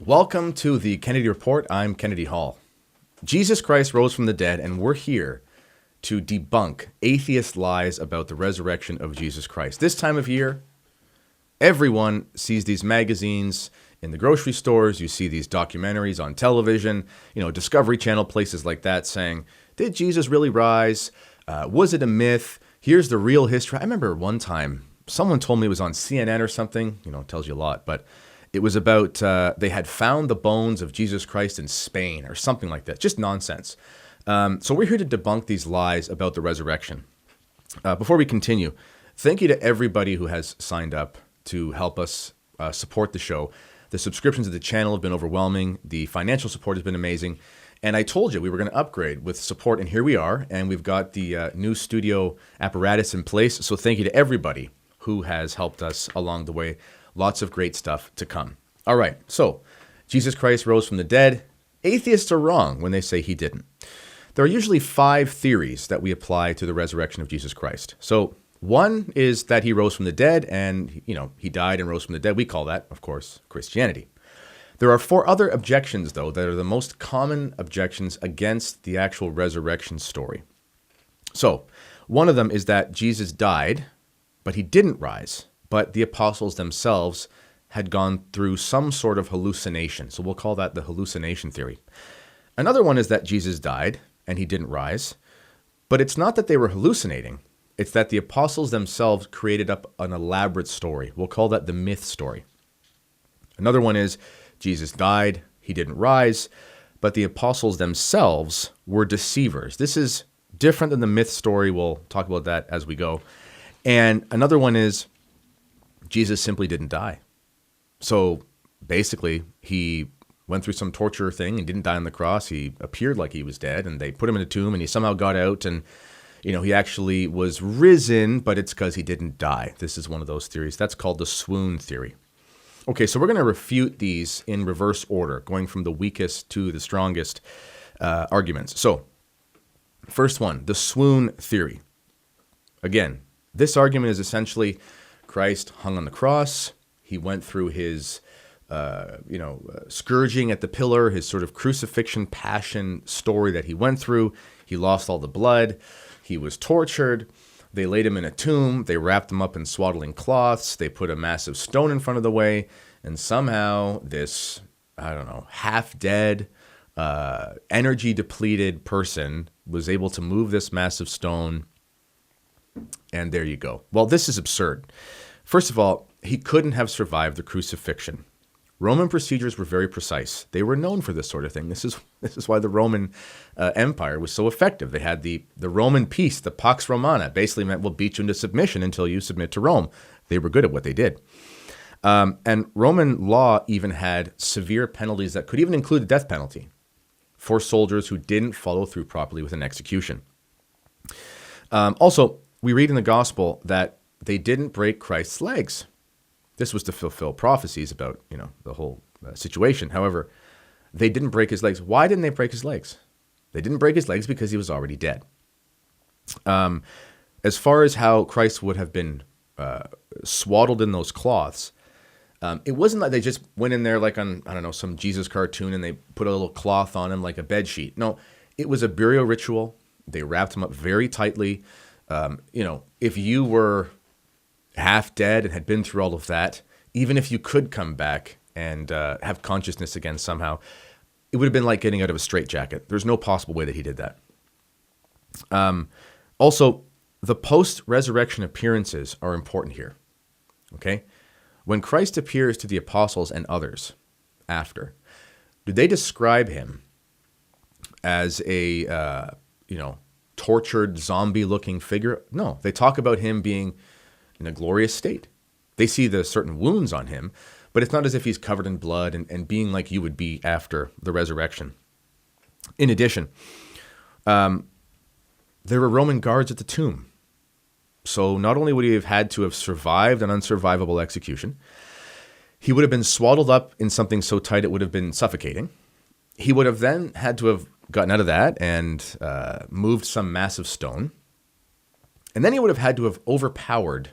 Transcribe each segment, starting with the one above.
Welcome to the Kennedy Report. I'm Kennedy Hall. Jesus Christ rose from the dead, and we're here to debunk atheist lies about the resurrection of Jesus Christ. This time of year, everyone sees these magazines in the grocery stores. You see these documentaries on television, Discovery Channel, places like that saying, did Jesus really rise? Was it a myth? Here's the real history. I remember one time someone told me it was on CNN or something, it tells you a lot, but it was about they had found the bones of Jesus Christ in Spain or something like that. Just nonsense. So we're here to debunk these lies about the resurrection. Before we continue, thank you to everybody who has signed up to help us support the show. The subscriptions to the channel have been overwhelming. The financial support has been amazing. And I told you we were going to upgrade with support, and here we are. And we've got the new studio apparatus in place. So thank you to everybody who has helped us along the way. Lots of great stuff to come. All right, so Jesus Christ rose from the dead. Atheists are wrong when they say he didn't. There are usually 5 theories that we apply to the resurrection of Jesus Christ. So one is that he rose from the dead and, he died and rose from the dead. We call that, of course, Christianity. There are 4 other objections, though, that are the most common objections against the actual resurrection story. So one of them is that Jesus died, but he didn't rise. But the apostles themselves had gone through some sort of hallucination. So we'll call that the hallucination theory. Another one is that Jesus died and he didn't rise. But it's not that they were hallucinating. It's that the apostles themselves created up an elaborate story. We'll call that the myth story. Another one is Jesus died, he didn't rise, but the apostles themselves were deceivers. This is different than the myth story. We'll talk about that as we go. And another one is Jesus simply didn't die. So basically, he went through some torture thing and didn't die on the cross. He appeared like he was dead, and they put him in a tomb, and he somehow got out, and he actually was risen, but it's because he didn't die. This is one of those theories. That's called the Swoon Theory. Okay, so we're going to refute these in reverse order, going from the weakest to the strongest arguments. So, first one, the Swoon Theory. Again, this argument is essentially Christ hung on the cross. He went through his, scourging at the pillar, his sort of crucifixion passion story that he went through. He lost all the blood. He was tortured. They laid him in a tomb. They wrapped him up in swaddling cloths. They put a massive stone in front of the way. And somehow this, half-dead, energy-depleted person was able to move this massive stone. And there you go. Well, this is absurd. First of all, he couldn't have survived the crucifixion. Roman procedures were very precise. They were known for this sort of thing. This is why the Roman Empire was so effective. They had the Roman peace, the Pax Romana, basically meant we'll beat you into submission until you submit to Rome. They were good at what they did. And Roman law even had severe penalties that could even include the death penalty for soldiers who didn't follow through properly with an execution. Also, we read in the gospel that they didn't break Christ's legs. This was to fulfill prophecies about, the whole situation. However, they didn't break his legs. Why didn't they break his legs? They didn't break his legs because he was already dead. As far as how Christ would have been swaddled in those cloths, it wasn't like they just went in there like on, some Jesus cartoon and they put a little cloth on him like a bed sheet. No, it was a burial ritual. They wrapped him up very tightly. If you were half dead and had been through all of that, even if you could come back and have consciousness again somehow, it would have been like getting out of a straitjacket. There's no possible way that he did that. Also, the post-resurrection appearances are important here. Okay? When Christ appears to the apostles and others after, do they describe him as a, tortured, zombie-looking figure? No, they talk about him being in a glorious state. They see the certain wounds on him, but it's not as if he's covered in blood and being like you would be after the resurrection. In addition, there were Roman guards at the tomb. So not only would he have had to have survived an unsurvivable execution, he would have been swaddled up in something so tight it would have been suffocating. He would have then had to have gotten out of that and moved some massive stone. And then he would have had to have overpowered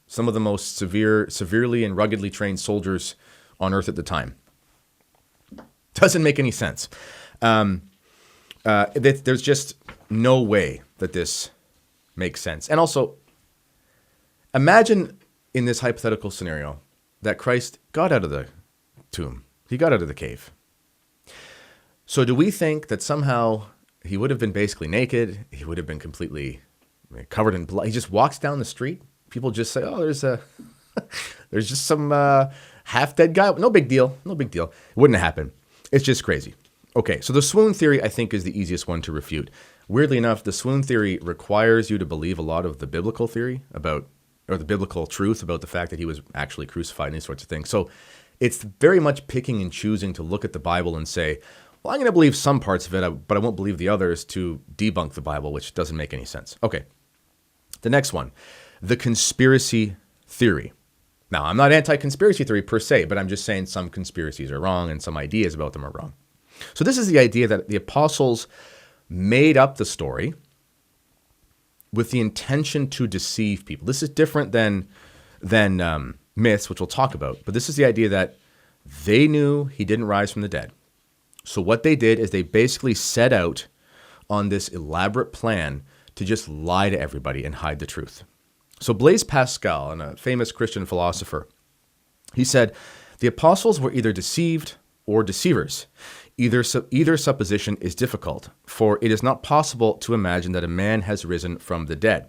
some of the most severely and ruggedly trained soldiers on earth at the time. Doesn't make any sense. There's just no way that this makes sense. And also, imagine in this hypothetical scenario that Christ got out of the tomb. He got out of the cave. So do we think that somehow he would have been basically naked? He would have been completely covered in blood. He just walks down the street. People just say, oh, there's just some half-dead guy. No big deal. No big deal. It wouldn't happen. It's just crazy. Okay, so the swoon theory, I think, is the easiest one to refute. Weirdly enough, the swoon theory requires you to believe a lot of the biblical theory about, or the biblical truth about the fact that he was actually crucified and these sorts of things. So it's very much picking and choosing to look at the Bible and say, well, I'm going to believe some parts of it, but I won't believe the others to debunk the Bible, which doesn't make any sense. Okay, the next one, the conspiracy theory. Now, I'm not anti-conspiracy theory per se, but I'm just saying some conspiracies are wrong and some ideas about them are wrong. So this is the idea that the apostles made up the story with the intention to deceive people. This is different than myths, which we'll talk about. But this is the idea that they knew he didn't rise from the dead. So what they did is they basically set out on this elaborate plan to just lie to everybody and hide the truth. So Blaise Pascal, a famous Christian philosopher, he said, the apostles were either deceived or deceivers. Either supposition is difficult, for it is not possible to imagine that a man has risen from the dead.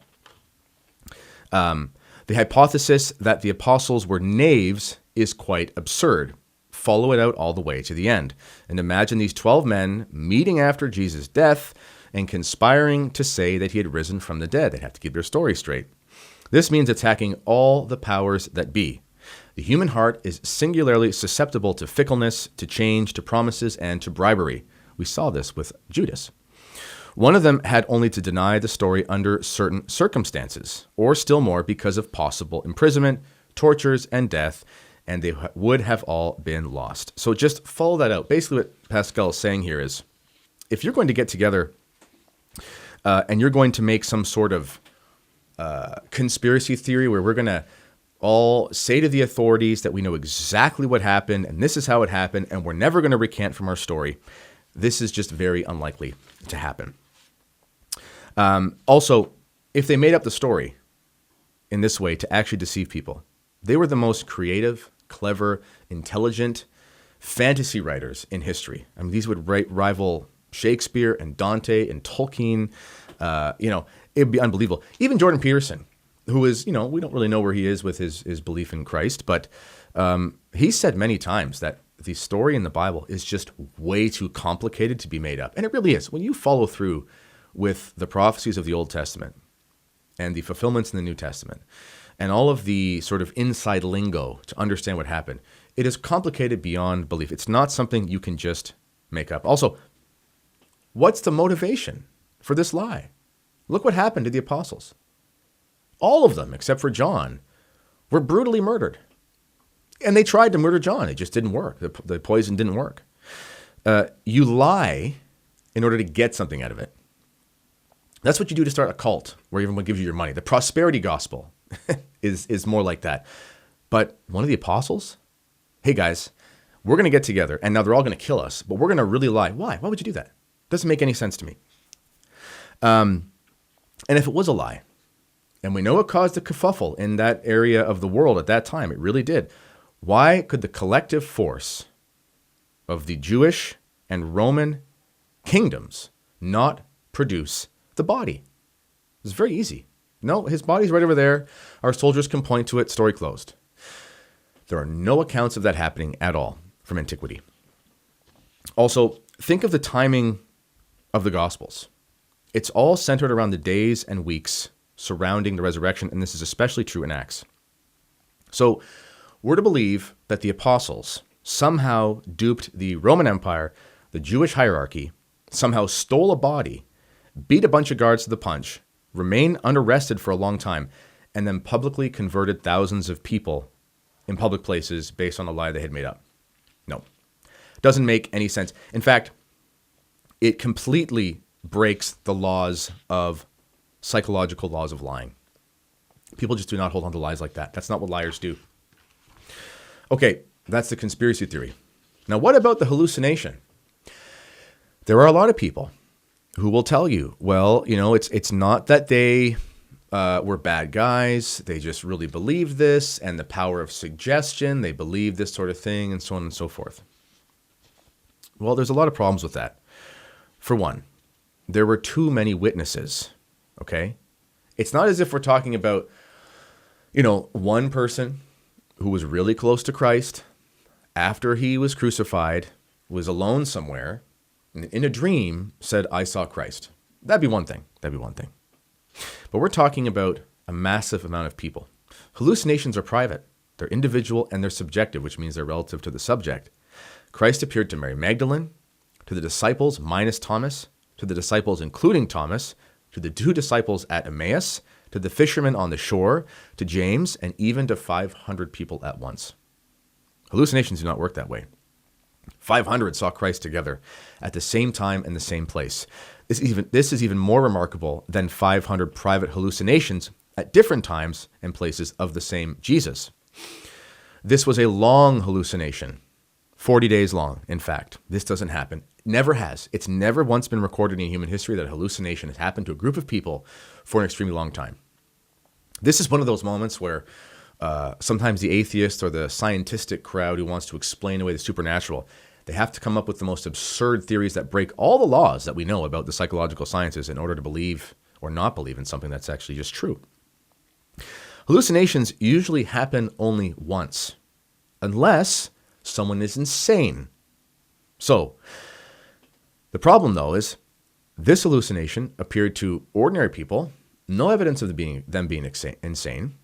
The hypothesis that the apostles were knaves is quite absurd. Follow it out all the way to the end. And imagine these 12 men meeting after Jesus' death and conspiring to say that he had risen from the dead. They'd have to keep their story straight. This means attacking all the powers that be. The human heart is singularly susceptible to fickleness, to change, to promises, and to bribery. We saw this with Judas. One of them had only to deny the story under certain circumstances, or still more because of possible imprisonment, tortures, and death, and they would have all been lost. So just follow that out. Basically what Pascal is saying here is, if you're going to get together and you're going to make some sort of conspiracy theory where we're going to all say to the authorities that we know exactly what happened and this is how it happened and we're never going to recant from our story, this is just very unlikely to happen. Also, if they made up the story in this way to actually deceive people, they were the most creative, clever, intelligent fantasy writers in history. I mean, these would rival Shakespeare and Dante and Tolkien. It'd be unbelievable. Even Jordan Peterson, who is, we don't really know where he is with his belief in Christ, but he said many times that the story in the Bible is just way too complicated to be made up. And it really is. When you follow through with the prophecies of the Old Testament and the fulfillments in the New Testament and all of the sort of inside lingo to understand what happened, it is complicated beyond belief. It's not something you can just make up. Also, what's the motivation for this lie? Look what happened to the apostles. All of them, except for John, were brutally murdered. And they tried to murder John. It just didn't work. The poison didn't work. You lie in order to get something out of it. That's what you do to start a cult where everyone gives you your money. The prosperity gospel is more like that. But one of the apostles, hey guys, we're going to get together and now they're all going to kill us, but we're going to really lie. Why? Why would you do that? Doesn't make any sense to me. And if it was a lie, and we know it caused a kerfuffle in that area of the world at that time, it really did. Why could the collective force of the Jewish and Roman kingdoms not produce the body? It's very easy. No, his body's right over there. Our soldiers can point to it. Story closed. There are no accounts of that happening at all from antiquity. Also, think of the timing of the Gospels. It's all centered around the days and weeks surrounding the resurrection, and this is especially true in Acts. So we're to believe that the apostles somehow duped the Roman Empire, the Jewish hierarchy, somehow stole a body, beat a bunch of guards to the punch, remained unarrested for a long time, and then publicly converted thousands of people in public places based on a lie they had made up. No. Doesn't make any sense. In fact, it completely breaks the laws of psychological laws of lying. People just do not hold on to lies like that. That's not what liars do. Okay, that's the conspiracy theory. Now, what about the hallucination? There are a lot of people who will tell you, well, it's not that they were bad guys. They just really believe this, and the power of suggestion, they believe this sort of thing, and so on and so forth. Well, there's a lot of problems with that. For one, there were too many witnesses, okay? It's not as if we're talking about, one person who was really close to Christ after he was crucified, was alone somewhere, and in a dream said, I saw Christ. That'd be one thing. But we're talking about a massive amount of people. Hallucinations are private. They're individual and they're subjective, which means they're relative to the subject. Christ appeared to Mary Magdalene, to the disciples minus Thomas, to the disciples including Thomas, to the 2 disciples at Emmaus, to the fishermen on the shore, to James, and even to 500 people at once. Hallucinations do not work that way. 500 saw Christ together at the same time in the same place. This is even more remarkable than 500 private hallucinations at different times and places of the same Jesus. This was a long hallucination, 40 days long, in fact. This doesn't happen. Never has. It's never once been recorded in human history that a hallucination has happened to a group of people for an extremely long time. This is one of those moments where sometimes the atheist or the scientific crowd who wants to explain away the supernatural, they have to come up with the most absurd theories that break all the laws that we know about the psychological sciences in order to believe or not believe in something that's actually just true. Hallucinations usually happen only once, unless someone is insane. So, the problem, though, is this hallucination appeared to ordinary people, no evidence of them being insane,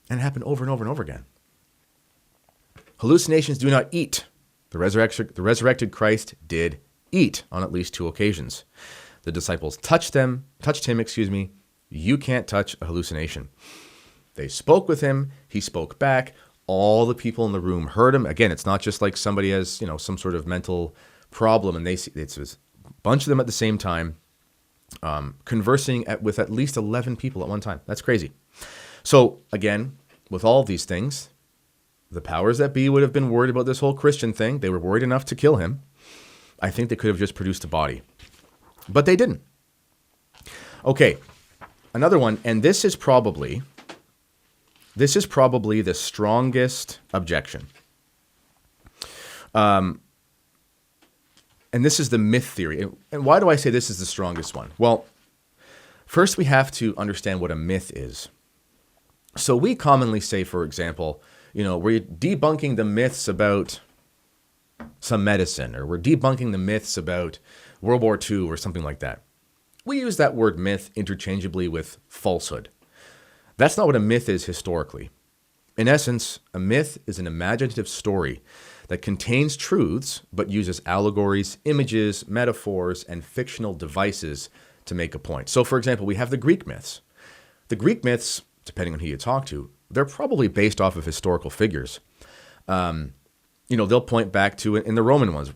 and it happened over and over and over again. Hallucinations do not eat. The resurrected Christ did eat on at least 2 occasions. The disciples touched him. You can't touch a hallucination. They spoke with him. He spoke back. All the people in the room heard him. Again, it's not just like somebody has, some sort of mental problem and it's a bunch of them at the same time, conversing with at least 11 people at one time. That's crazy. So again, with all of these things, the powers that be would have been worried about this whole Christian thing. They were worried enough to kill him. I think they could have just produced a body, but they didn't. Okay, another one, and this is probably the strongest objection. And this is the myth theory. And why do I say this is the strongest one? Well, first we have to understand what a myth is. So we commonly say, for example, we're debunking the myths about some medicine, or we're debunking the myths about World War II or something like that. We use that word myth interchangeably with falsehood. That's not what a myth is historically. In essence, a myth is an imaginative story that contains truths but uses allegories, images, metaphors, and fictional devices to make a point. So, for example, we have the Greek myths. The Greek myths, depending on who you talk to, they're probably based off of historical figures. They'll point back to in the Roman ones,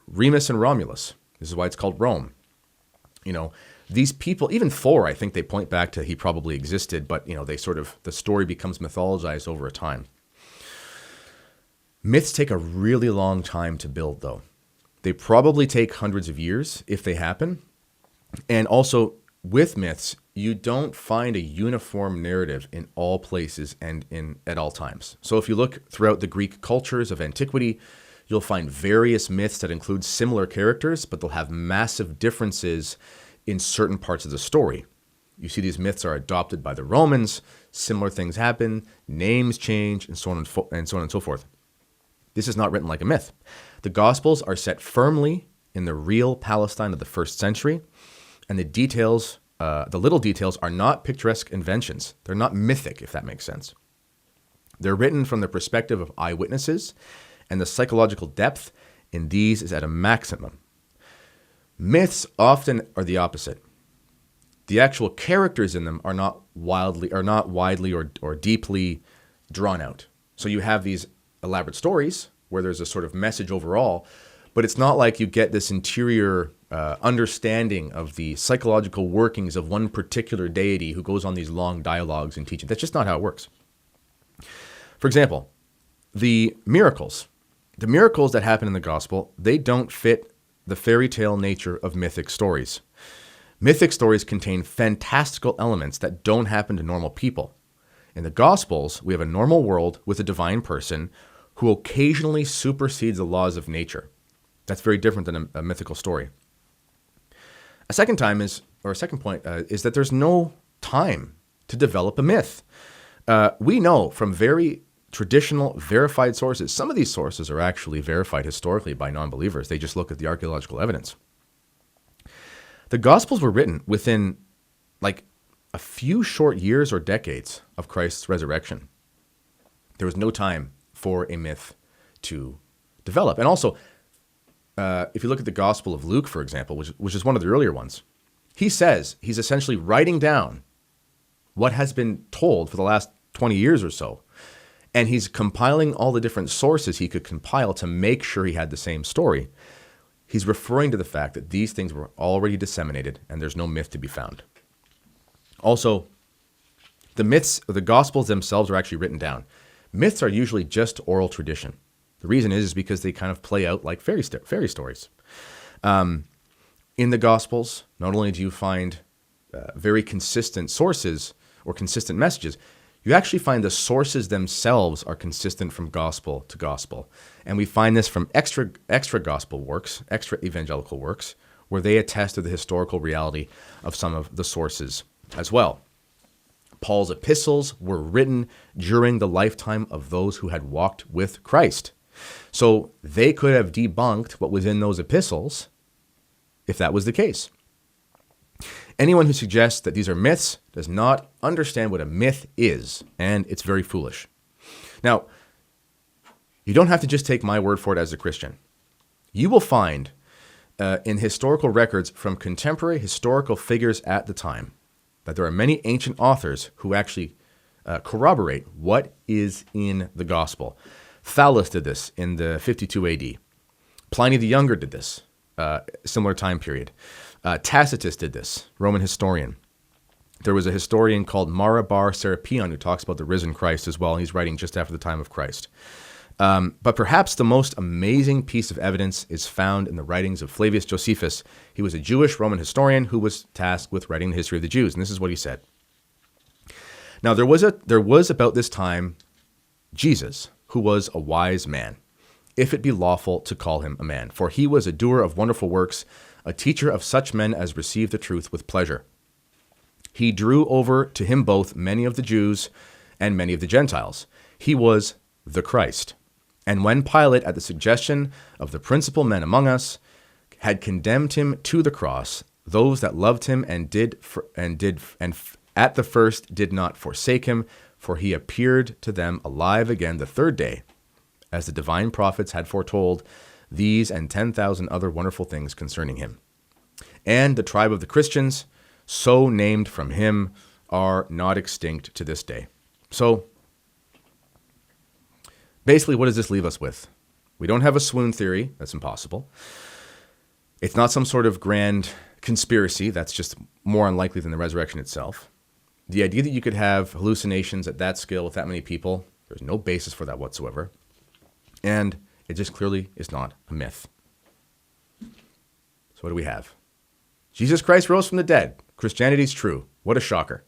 Remus and Romulus. This is why it's called Rome. These people, even Thor, I think they point back to he probably existed, but the story becomes mythologized over a time. Myths take a really long time to build, though. They probably take hundreds of years if they happen. And also, with myths, you don't find a uniform narrative in all places and at all times. So if you look throughout the Greek cultures of antiquity, you'll find various myths that include similar characters, but they'll have massive differences in certain parts of the story. You see these myths are adopted by the Romans, similar things happen, names change, and so on and so forth. This is not written like a myth. The Gospels are set firmly in the real Palestine of the first century, and the little details are not picturesque inventions. They're not mythic, if that makes sense. They're written from the perspective of eyewitnesses, and the psychological depth in these is at a maximum. Myths often are the opposite. The actual characters in them are not widely or deeply drawn out. So you have these elaborate stories where there's a sort of message overall, but it's not like you get this interior understanding of the psychological workings of one particular deity who goes on these long dialogues and teaching. That's just not how it works. For example, the miracles. The miracles that happen in the gospel, they don't fit the fairy tale nature of mythic stories. Mythic stories contain fantastical elements that don't happen to normal people. In the Gospels, we have a normal world with a divine person who occasionally supersedes the laws of nature. That's very different than a mythical story. A second point is that there's no time to develop a myth. We know from very traditional, verified sources, some of these sources are actually verified historically by non-believers. They just look at the archaeological evidence. The Gospels were written within like a few short years or decades of Christ's resurrection. There was no time for a myth to develop. And also, if you look at the Gospel of Luke, for example, which is one of the earlier ones, he says he's essentially writing down what has been told for the last 20 years or so. And he's compiling all the different sources he could compile to make sure he had the same story. He's referring to the fact that these things were already disseminated and there's no myth to be found. Also, the myths, or the Gospels themselves are actually written down. Myths are usually just oral tradition. The reason is because they kind of play out like fairy stories. In the Gospels, not only do you find very consistent sources or consistent messages, you actually find the sources themselves are consistent from gospel to gospel. And we find this from extra gospel works, extra evangelical works, where they attest to the historical reality of some of the sources as well. Paul's epistles were written during the lifetime of those who had walked with Christ. So they could have debunked what was in those epistles if that was the case. Anyone who suggests that these are myths does not understand what a myth is, and it's very foolish. Now, you don't have to just take my word for it as a Christian. You will find in historical records from contemporary historical figures at the time that there are many ancient authors who actually corroborate what is in the gospel. Thallus did this in the 52 AD. Pliny the Younger did this, similar time period. Tacitus did this, Roman historian. There was a historian called Mara bar Serapion who talks about the risen Christ as well. He's writing just after the time of Christ. But perhaps the most amazing piece of evidence is found in the writings of Flavius Josephus. He was a Jewish Roman historian who was tasked with writing the history of the Jews. And this is what he said. Now, there was about this time Jesus, who was a wise man, if it be lawful to call him a man. For he was a doer of wonderful works, a teacher of such men as receive the truth with pleasure. He drew over to him both many of the Jews and many of the Gentiles. He was the Christ. And when Pilate, at the suggestion of the principal men among us, had condemned him to the cross, those that loved him and at the first did not forsake him, for he appeared to them alive again the third day, as the divine prophets had foretold these and 10,000 other wonderful things concerning him. And the tribe of the Christians, so named from him, are not extinct to this day. So, basically, what does this leave us with? We don't have a swoon theory. That's impossible. It's not some sort of grand conspiracy. That's just more unlikely than the resurrection itself. The idea that you could have hallucinations at that scale with that many people, there's no basis for that whatsoever. And it just clearly is not a myth. So what do we have? Jesus Christ rose from the dead. Christianity's true. What a shocker.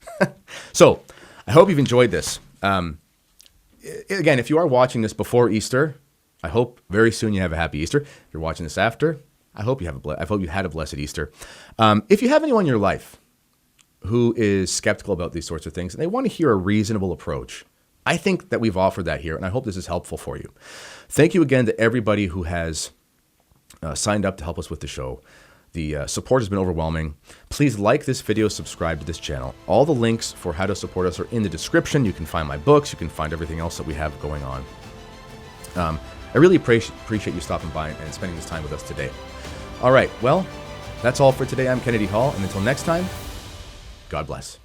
So I hope you've enjoyed this. Again, if you are watching this before Easter, I hope very soon you have a happy Easter. If you're watching this after, I hope you had a blessed Easter. If you have anyone in your life who is skeptical about these sorts of things and they want to hear a reasonable approach, I think that we've offered that here, and I hope this is helpful for you. Thank you again to everybody who has signed up to help us with the show. The support has been overwhelming. Please like this video, subscribe to this channel. All the links for how to support us are in the description. You can find my books. You can find everything else that we have going on. I really appreciate you stopping by and spending this time with us today. All right, well, that's all for today. I'm Kennedy Hall, and until next time, God bless.